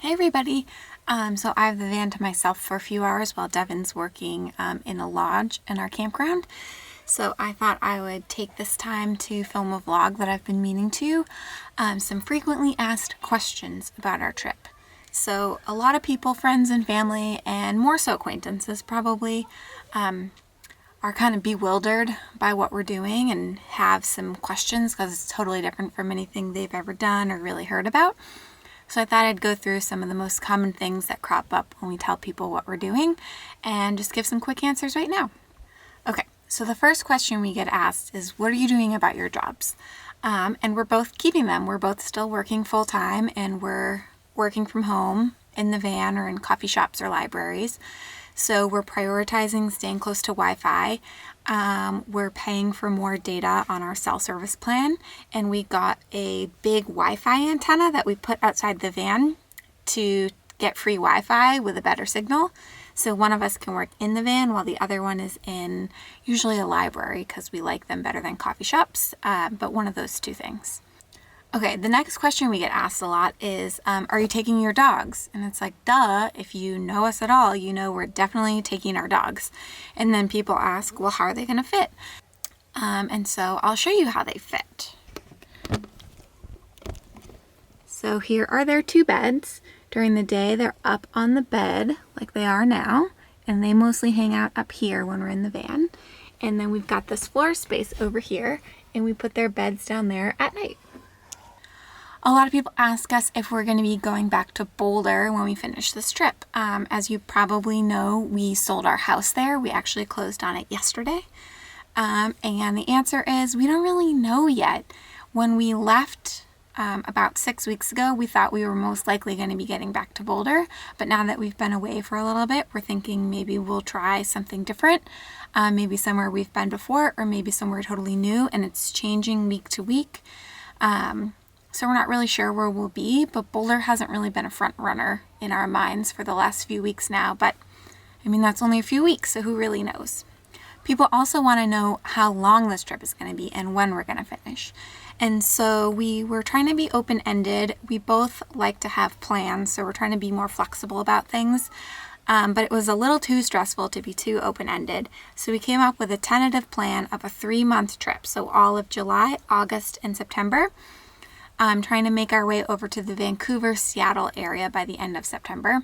Hey everybody! So I have the van to myself for a few hours while Devin's working in a lodge in our campground. So I thought I would take this time to film a vlog that I've been meaning to. Some frequently asked questions about our trip. So a lot of people, friends and family, and more so acquaintances probably, are kind of bewildered by what we're doing and have some questions because it's totally different from anything they've ever done or really heard about. So I thought I'd go through some of the most common things that crop up when we tell people what we're doing and just give some quick answers right now. Okay, so the first question we get asked is, what are you doing about your jobs? And we're both keeping them. We're both still working full time and we're working from home in the van or in coffee shops or libraries. So we're prioritizing staying close to Wi-Fi. We're paying for more data on our cell service plan, and we got a big Wi-Fi antenna that we put outside the van to get free Wi-Fi with a better signal. So one of us can work in the van while the other one is in usually a library because we like them better than coffee shops, but one of those two things. Okay, the next question we get asked a lot is, are you taking your dogs? And it's like, duh, if you know us at all, you know we're definitely taking our dogs. And then people ask, well, how are they going to fit? And so I'll show you how they fit. So here are their two beds. During the day, they're up on the bed like they are now, and they mostly hang out up here when we're in the van. And then we've got this floor space over here, and we put their beds down there at night. A lot of people ask us if we're going to be going back to Boulder when we finish this trip. As you probably know, we sold our house there. We actually closed on it yesterday. And the answer is we don't really know yet. When we left about 6 weeks ago, we thought we were most likely going to be getting back to Boulder. But now that we've been away for a little bit, we're thinking maybe we'll try something different. Maybe somewhere we've been before, or maybe somewhere totally new, and it's changing week to week. So we're not really sure where we'll be, but Boulder hasn't really been a front runner in our minds for the last few weeks now, but I mean, that's only a few weeks, so who really knows? People also want to know how long this trip is going to be and when we're going to finish. And so we were trying to be open-ended. We both like to have plans, so we're trying to be more flexible about things. But it was a little too stressful to be too open-ended. So we came up with a tentative plan of a 3-month trip. So all of July, August, and September. Trying to make our way over to the Vancouver, Seattle area by the end of September.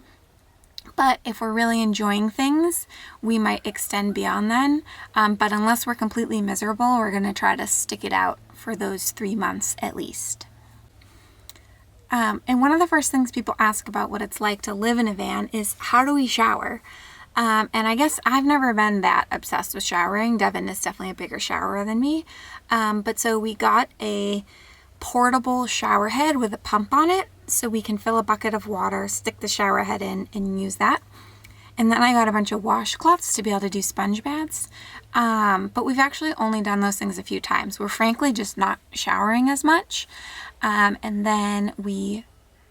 But if we're really enjoying things, we might extend beyond then. But unless we're completely miserable, we're going to try to stick it out for those 3 months at least. And one of the first things people ask about what it's like to live in a van is, how do we shower? And I guess I've never been that obsessed with showering. Devin is definitely a bigger showerer than me. But so we got a portable shower head with a pump on it, so we can fill a bucket of water, stick the shower head in, and use that. And then I got a bunch of washcloths to be able to do sponge baths. But we've actually only done those things a few times. We're frankly just not showering as much. And then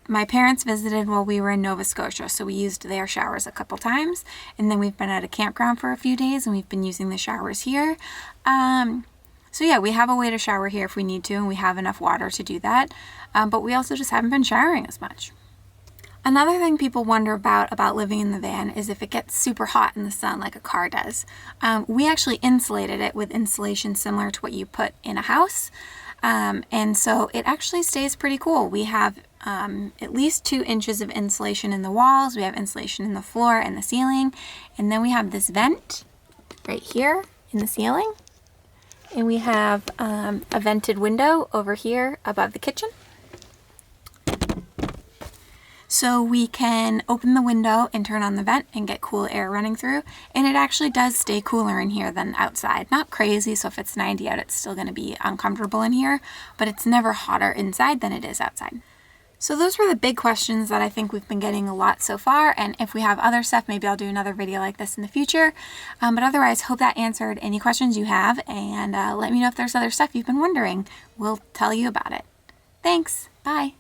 my parents visited while we were in Nova Scotia, so we used their showers a couple times. And then we've been at a campground for a few days, and we've been using the showers here. So yeah, we have a way to shower here if we need to, and we have enough water to do that. But we also just haven't been showering as much. Another thing people wonder about living in the van is if it gets super hot in the sun like a car does. We actually insulated it with insulation similar to what you put in a house. And so it actually stays pretty cool. We have at least 2 inches of insulation in the walls. We have insulation in the floor and the ceiling. And then we have this vent right here in the ceiling. And we have a vented window over here above the kitchen. So we can open the window and turn on the vent and get cool air running through. And it actually does stay cooler in here than outside. Not crazy, so if it's 90 out, it's still going to be uncomfortable in here. But it's never hotter inside than it is outside. So those were the big questions that I think we've been getting a lot so far, and if we have other stuff, maybe I'll do another video like this in the future. But otherwise, hope that answered any questions you have, and let me know if there's other stuff you've been wondering. We'll tell you about it. Thanks. Bye.